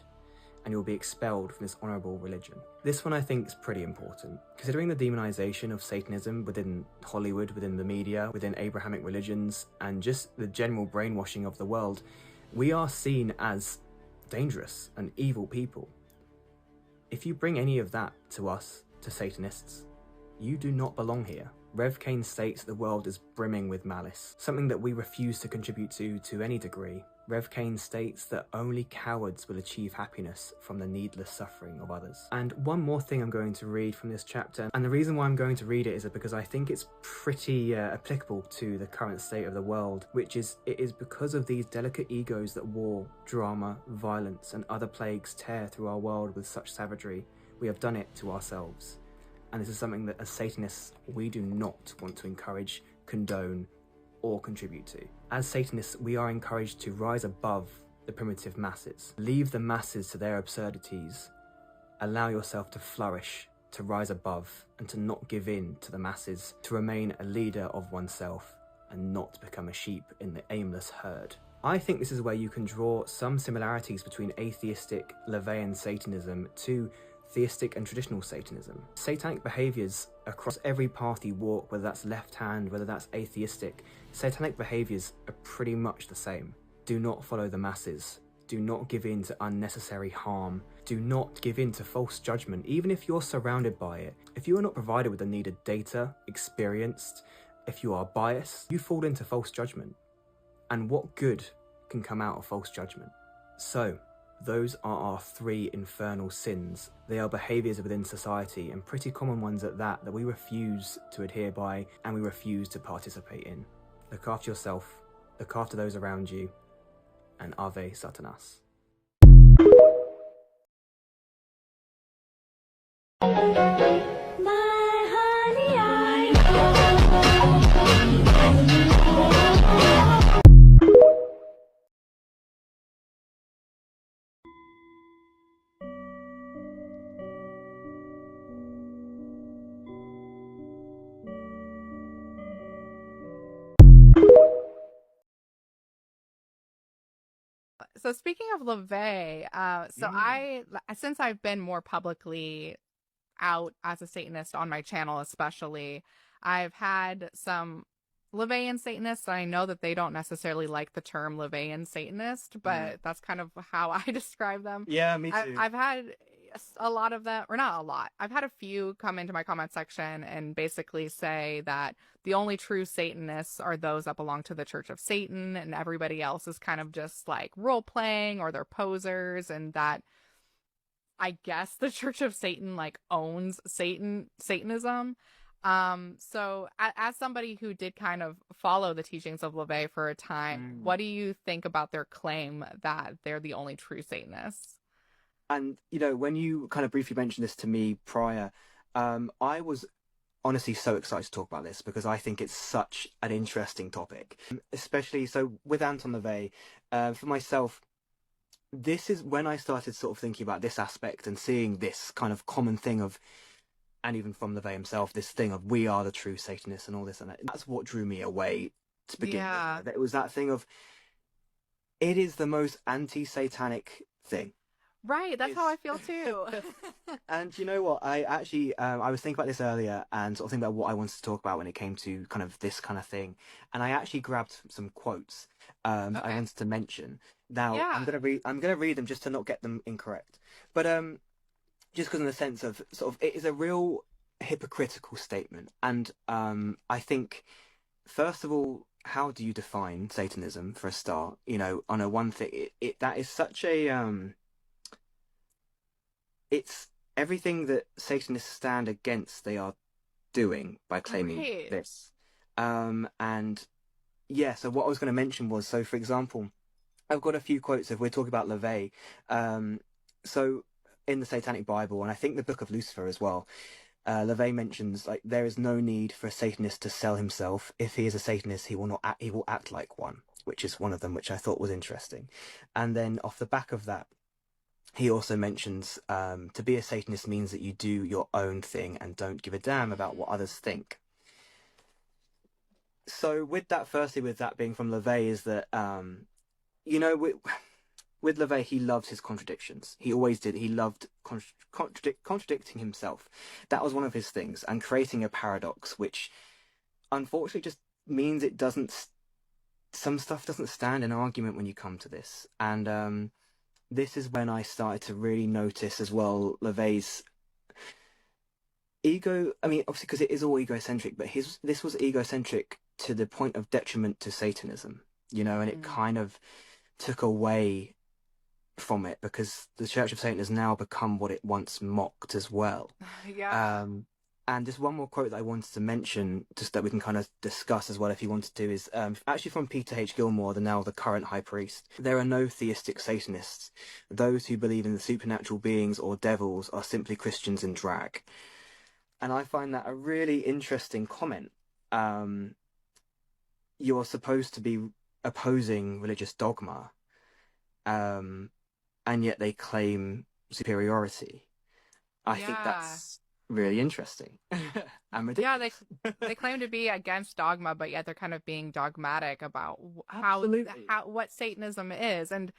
and you'll be expelled from this honourable religion. This one I think is pretty important. Considering the demonisation of Satanism within Hollywood, within the media, within Abrahamic religions, and just the general brainwashing of the world, we are seen as dangerous and evil people. If you bring any of that to us, to Satanists, you do not belong here. Rev Cain states the world is brimming with malice, something that we refuse to contribute to any degree. Rev Cain states that only cowards will achieve happiness from the needless suffering of others. And one more thing I'm going to read from this chapter, and the reason why I'm going to read it is because I think it's pretty applicable to the current state of the world, which is, it is because of these delicate egos that war, drama, violence, and other plagues tear through our world with such savagery. We have done it to ourselves. And this is something that as Satanists, we do not want to encourage, condone, or contribute to. As Satanists, we are encouraged to rise above the primitive masses. Leave the masses to their absurdities. Allow yourself to flourish, to rise above, and to not give in to the masses, to remain a leader of oneself, and not become a sheep in the aimless herd. I think this is where you can draw some similarities between atheistic LaVeyan Satanism to theistic and traditional Satanism. Satanic behaviours across every path you walk, whether that's left hand, whether that's atheistic, satanic behaviours are pretty much the same. Do not follow the masses. Do not give in to unnecessary harm. Do not give in to false judgment, even if you're surrounded by it. If you are not provided with the needed data, experienced, if you are biased, you fall into false judgment. And what good can come out of false judgment? So, those are our three infernal sins. They are behaviours within society, and pretty common ones at that, that we refuse to adhere by and we refuse to participate in. Look after yourself, look after those around you, and Ave Satanas. So speaking of LaVey, since I've been more publicly out as a Satanist on my channel, especially, I've had some LaVeyan Satanists. I know that they don't necessarily like the term LaVeyan Satanist, but that's kind of how I describe them. Yeah, me too. I've had a lot of them, or not a lot. I've had a few come into my comment section and basically say that the only true Satanists are those that belong to the Church of Satan, and everybody else is kind of just like role playing or they're posers, and that I guess the Church of Satan like owns Satanism. So as somebody who did kind of follow the teachings of LaVey for a time, what do you think about their claim that they're the only true Satanists? And, you know, when you kind of briefly mentioned this to me prior, I was honestly so excited to talk about this because I think it's such an interesting topic, especially so with Anton LaVey. For myself, this is when I started sort of thinking about this aspect and seeing this kind of common thing of, and even from LaVey himself, this thing of we are the true Satanists and all this and that. That's what drew me away to begin with. It was that thing of it is the most anti-satanic thing. Right, that's how I feel too. And you know what? I actually, I was thinking about this earlier and sort of thinking about what I wanted to talk about when it came to kind of this kind of thing. And I actually grabbed some quotes I wanted to mention. Now, I'm gonna read them just to not get them incorrect. But just because in the sense of sort of it is a real hypocritical statement. And I think, first of all, how do you define Satanism for a start? You know, on a one thing, that is such a it's everything that Satanists stand against, they are doing by claiming this. And yeah, so what I was going to mention was, so for example, I've got a few quotes if we're talking about LaVey. So in the Satanic Bible, and I think the Book of Lucifer as well, LaVey mentions like there is no need for a Satanist to sell himself. If he is a Satanist, he will act like one, which is one of them, which I thought was interesting. And then off the back of that, he also mentions to be a Satanist means that you do your own thing and don't give a damn about what others think. So with that, firstly, with that being from LaVey, is that, you know, with LaVey, he loves his contradictions. He always did. He loved contradicting himself. That was one of his things, and creating a paradox, which unfortunately just means it doesn't, some stuff doesn't stand in argument when you come to this. And this is when I started to really notice as well LaVey's ego. I mean, obviously, because it is all egocentric, but this was egocentric to the point of detriment to Satanism, you know, and it kind of took away from it because the Church of Satan has now become what it once mocked as well. Yeah. And just one more quote that I wanted to mention, just that we can kind of discuss as well if you wanted to, is actually from Peter H. Gilmore, the current high priest. There are no theistic Satanists. Those who believe in the supernatural beings or devils are simply Christians in drag. And I find that a really interesting comment. You're supposed to be opposing religious dogma, and yet they claim superiority. I think that's really interesting. Yeah, they claim to be against dogma, but yet they're kind of being dogmatic about how what Satanism is. And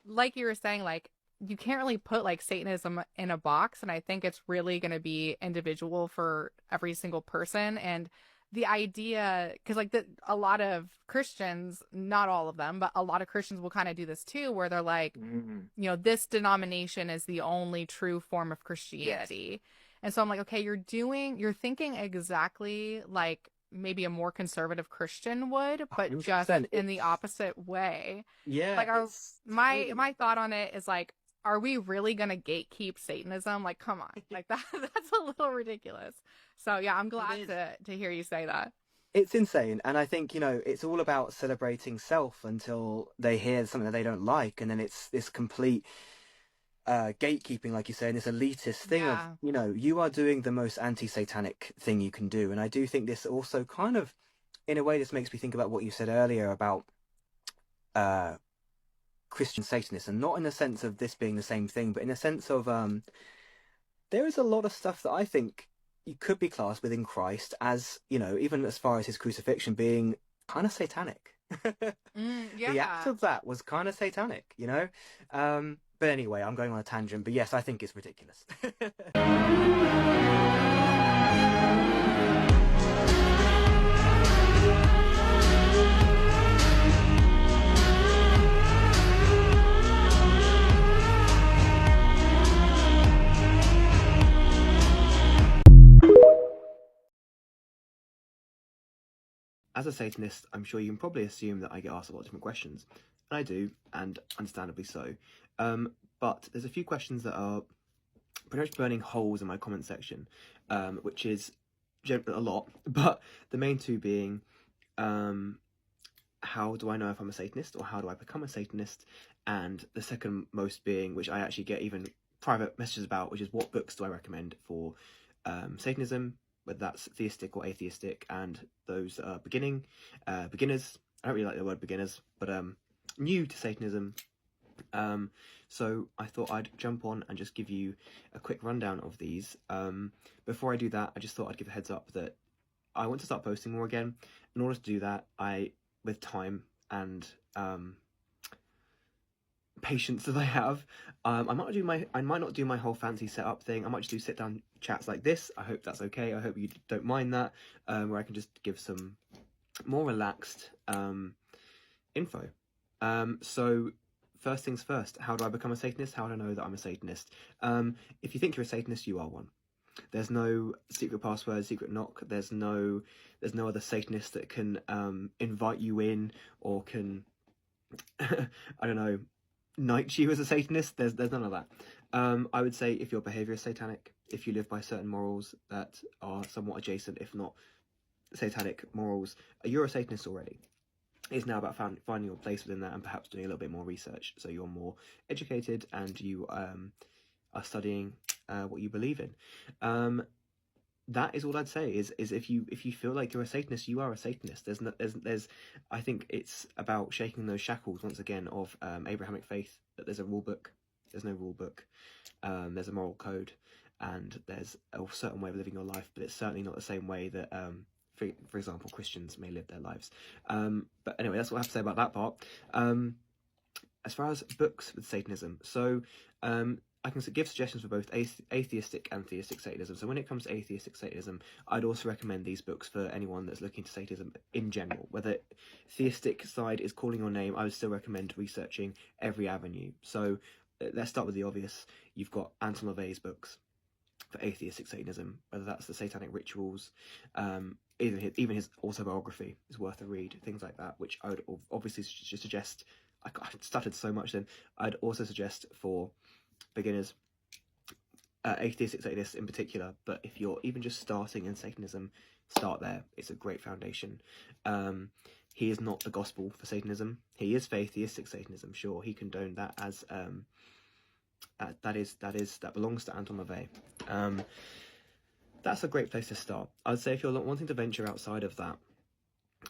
like you were saying, like you can't really put like Satanism in a box, and I think it's really going to be individual for every single person. And the idea, because like a lot of Christians, not all of them, but a lot of Christians will kind of do this too, where they're like, you know, this denomination is the only true form of Christianity. Yes. And so I'm like, okay, you're thinking exactly like maybe a more conservative Christian would, but 100%. Just in the opposite way. Yeah. Like my thought on it is like, are we really going to gatekeep Satanism? Like, come on. Like that's a little ridiculous. So yeah, I'm glad to hear you say that. It's insane. And I think, you know, it's all about celebrating self until they hear something that they don't like. And then it's this complete gatekeeping, like you say, and this elitist thing of, you know, you are doing the most anti-satanic thing you can do. And I do think this also kind of, in a way, this makes me think about what you said earlier about Christian Satanists, and not in the sense of this being the same thing, but in the sense of there is a lot of stuff that I think you could be classed within Christ as, you know, even as far as his crucifixion being kind of satanic. The act of that was kind of satanic, you know? But anyway, I'm going on a tangent, but yes, I think it's ridiculous. As a Satanist, I'm sure you can probably assume that I get asked a lot of different questions. And I do, and understandably so. But there's a few questions that are pretty much burning holes in my comment section, which is a lot. But the main two being, how do I know if I'm a Satanist, or how do I become a Satanist? And the second most being, which I actually get even private messages about, which is what books do I recommend for Satanism, whether that's theistic or atheistic, and those that are beginners. I don't really like the word beginners, but new to Satanism. So I thought I'd jump on and just give you a quick rundown of these. Before I do that, I just thought I'd give a heads up that I want to start posting more again. In order to do that, with time and patience that I have, I might not do my whole fancy setup thing. I might just do sit down chats like this. I hope that's okay. I hope you don't mind that, where I can just give some more relaxed info. So first things first, how do I become a Satanist? How do I know that I'm a Satanist? If you think you're a Satanist, you are one. There's no secret password, secret knock. There's no other Satanist that can invite you in or can I don't know, knight you as a Satanist. There's none of that. I would say if your behavior is satanic, if you live by certain morals that are somewhat adjacent, if not satanic morals, you're a Satanist already. It's now about finding your place within that and perhaps doing a little bit more research, so you're more educated and you are studying what you believe in. That is all I'd say. Is if you feel like you're a Satanist, you are a Satanist. There's I think it's about shaking those shackles once again of Abrahamic faith. That there's a rule book. There's no rule book. There's a moral code, and there's a certain way of living your life, but it's certainly not the same way that for example, Christians may live their lives. But anyway, that's what I have to say about that part. As far as books with Satanism, so I can give suggestions for both atheistic and theistic Satanism. So when it comes to atheistic Satanism, I'd also recommend these books for anyone that's looking to Satanism in general. Whether theistic side is calling your name, I would still recommend researching every avenue. So let's start with the obvious. You've got Anton LaVey's books for atheistic Satanism, whether that's the Satanic Rituals, even his autobiography is worth a read, things like that, which I would obviously just suggest. I stuttered so much then. I'd also suggest for beginners, atheistic Satanists in particular, but if you're even just starting in Satanism, start there. It's a great foundation. He is not the gospel for Satanism. He is for atheistic Satanism, sure. He condoned that as that belongs to Anton LaVey. That's a great place to start. I'd say if you're wanting to venture outside of that,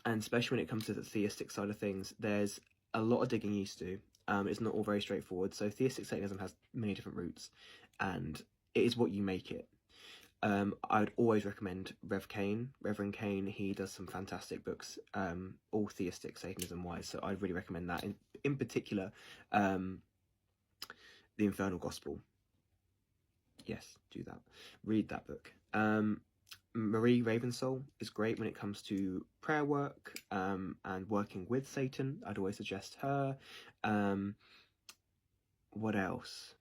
and especially when it comes to the theistic side of things, there's a lot of digging you used to do. It's not all very straightforward. So theistic Satanism has many different roots, and it is what you make it. I would always recommend Reverend Kane. He does some fantastic books, all theistic Satanism wise. So I'd really recommend that. In particular, The Infernal Gospel. Yes, do that. Read that book. Marie Ravensol is great when it comes to prayer work and working with Satan. I'd always suggest her. What else?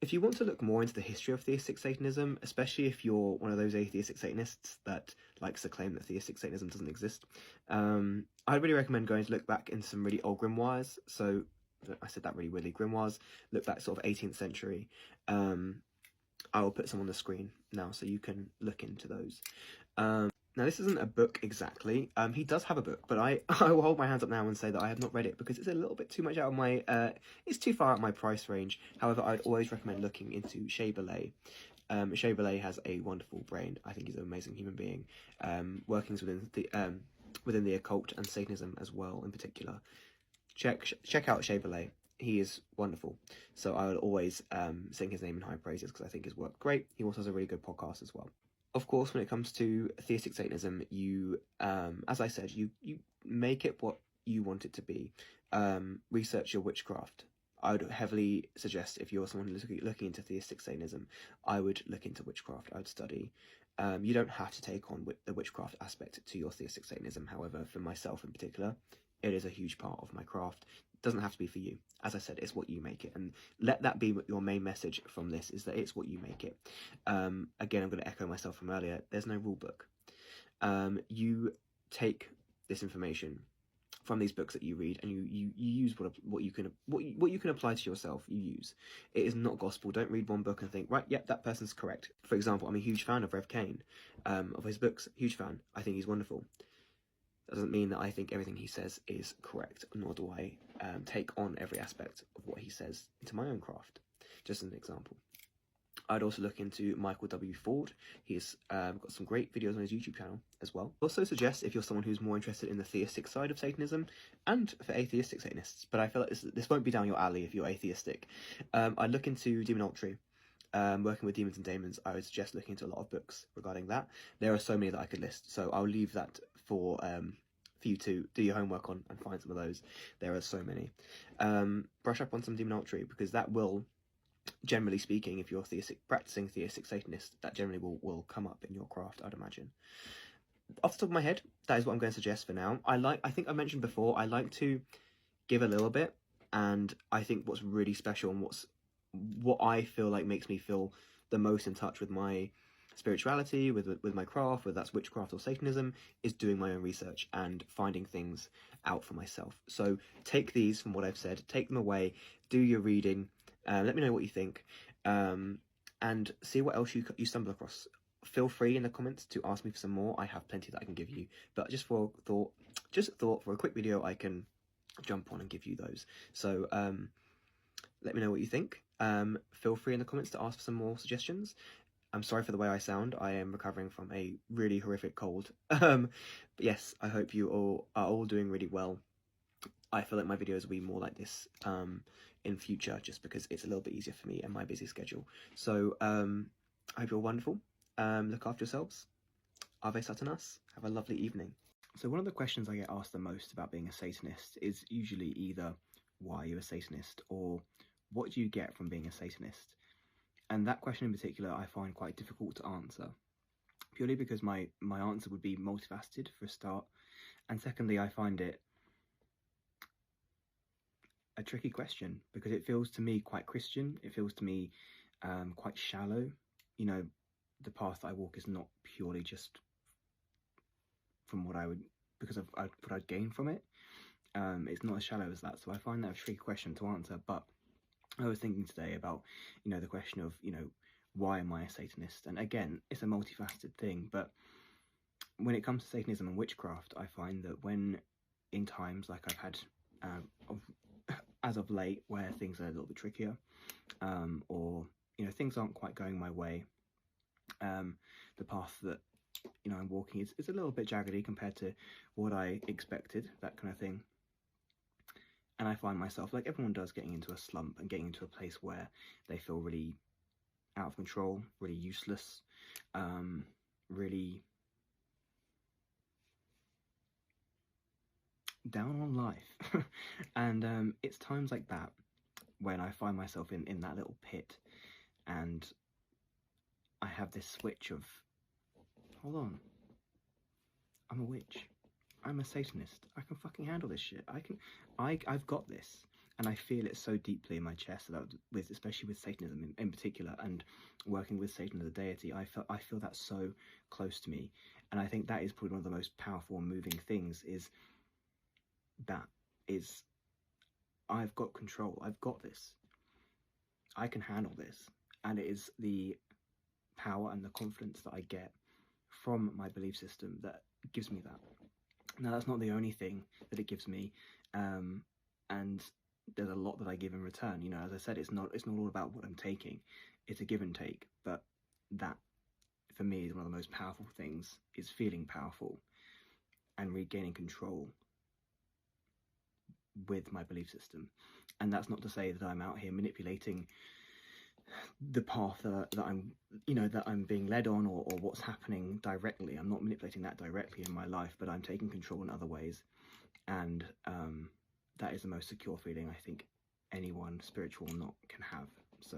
If you want to look more into the history of theistic Satanism, especially if you're one of those atheistic Satanists that likes to claim that theistic Satanism doesn't exist, I'd really recommend going to look back in some really old grimoires. So I said that really weirdly, grimoires. Look back sort of 18th century. I will put some on the screen now so you can look into those. Now, this isn't a book exactly. He does have a book, but I will hold my hands up now and say that I have not read it because it's a little bit too much out of my... it's too far out of my price range. However, I'd always recommend looking into Shea Belay. Shea Belay has a wonderful brain. I think he's an amazing human being. Workings within the occult and Satanism as well, in particular. Check out Shea Belay. He is wonderful. So I would always sing his name in high praises because I think his work great. He also has a really good podcast as well. Of course, when it comes to theistic Satanism, you, as I said, you make it what you want it to be. Research your witchcraft. I would heavily suggest if you're someone looking into theistic Satanism, I would look into witchcraft. I would study. You don't have to take on the witchcraft aspect to your theistic Satanism. However, for myself in particular, it is a huge part of my craft. It doesn't have to be for you. As I said, it's what you make it. And let that be your main message from this, is that it's what you make it. Again, I'm going to echo myself from earlier. There's no rule book. You take this information from these books that you read, and you use what you can apply to yourself. You use. It is not gospel. Don't read one book and think, right, yep, that person's correct. For example, I'm a huge fan of Rev Kane, of his books. Huge fan. I think he's wonderful. That doesn't mean that I think everything he says is correct, nor do I take on every aspect of what he says into my own craft. Just as an example. I'd also look into Michael W. Ford. He's got some great videos on his YouTube channel as well. Also suggest if you're someone who's more interested in the theistic side of Satanism, and for atheistic Satanists, but I feel like this won't be down your alley if you're atheistic. I'd look into demonology. Working with demons and daemons, I would suggest looking into a lot of books regarding that. There are so many that I could list, so I'll leave that for you to do your homework on and find some of those. There are so many. Brush up on some demonology, because that will, generally speaking, if you're practicing theistic Satanist, that generally will come up in your craft, I'd imagine. Off the top of my head, that is what I'm going to suggest for now. I think I mentioned before, I like to give a little bit, and I think what's really special and what I feel like makes me feel the most in touch with my spirituality, with my craft, whether that's witchcraft or Satanism, is doing my own research and finding things out for myself. So take these from what I've said, take them away, do your reading, let me know what you think, and see what else you stumble across. Feel free in the comments to ask me for some more. I have plenty that I can give you, but just thought for a quick video I can jump on and give you those. So let me know what you think. Feel free in the comments to ask for some more suggestions. I'm sorry for the way I sound. I am recovering from a really horrific cold. But yes, I hope you all are all doing really well. I feel like my videos will be more like this in future, just because it's a little bit easier for me and my busy schedule. So I hope you're wonderful. Look after yourselves. Ave Satanas. Have a lovely evening. So one of the questions I get asked the most about being a Satanist is usually either why are you a Satanist, or what do you get from being a Satanist? And that question in particular I find quite difficult to answer, purely because my answer would be multifaceted for a start, and secondly I find it a tricky question because it feels to me quite Christian. It feels to me quite shallow. You know, the path that I walk is not purely just from what I would, because of what I'd gain from it. It's not as shallow as that, so I find that a tricky question to answer. But I was thinking today about, you know, the question of, you know, why am I a Satanist? And again, it's a multifaceted thing, but when it comes to Satanism and witchcraft, I find that when in times like I've had as of late, where things are a little bit trickier, or, you know, things aren't quite going my way, the path that, you know, I'm walking is a little bit jaggedy compared to what I expected, that kind of thing. And I find myself, like everyone does, getting into a slump and getting into a place where they feel really out of control, really useless, really down on life. And it's times like that when I find myself in that little pit, and I have this switch of, hold on, I'm a witch. I'm a Satanist. I can fucking handle this shit. I've got this, and I feel it so deeply in my chest, especially with Satanism in particular, and working with Satan as a deity. I feel that so close to me, and I think that is probably one of the most powerful and moving things. I've got control. I've got this. I can handle this, and it is the power and the confidence that I get from my belief system that gives me that. Now, that's not the only thing that it gives me, and there's a lot that I give in return. You know, as I said, it's not all about what I'm taking. It's a give and take, but that, for me, is one of the most powerful things, is feeling powerful and regaining control with my belief system. And that's not to say that I'm out here manipulating the path that I'm being led on, or what's happening directly. I'm not manipulating that directly in my life, but I'm taking control in other ways, and that is the most secure feeling I think anyone, spiritual or not, can have. So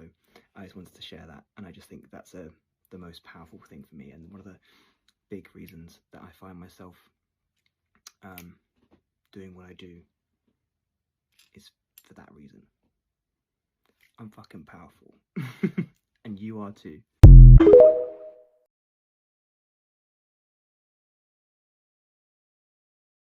I just wanted to share that, and I just think that's the most powerful thing for me, and one of the big reasons that I find myself doing what I do is for that reason. I'm fucking powerful. And you are too.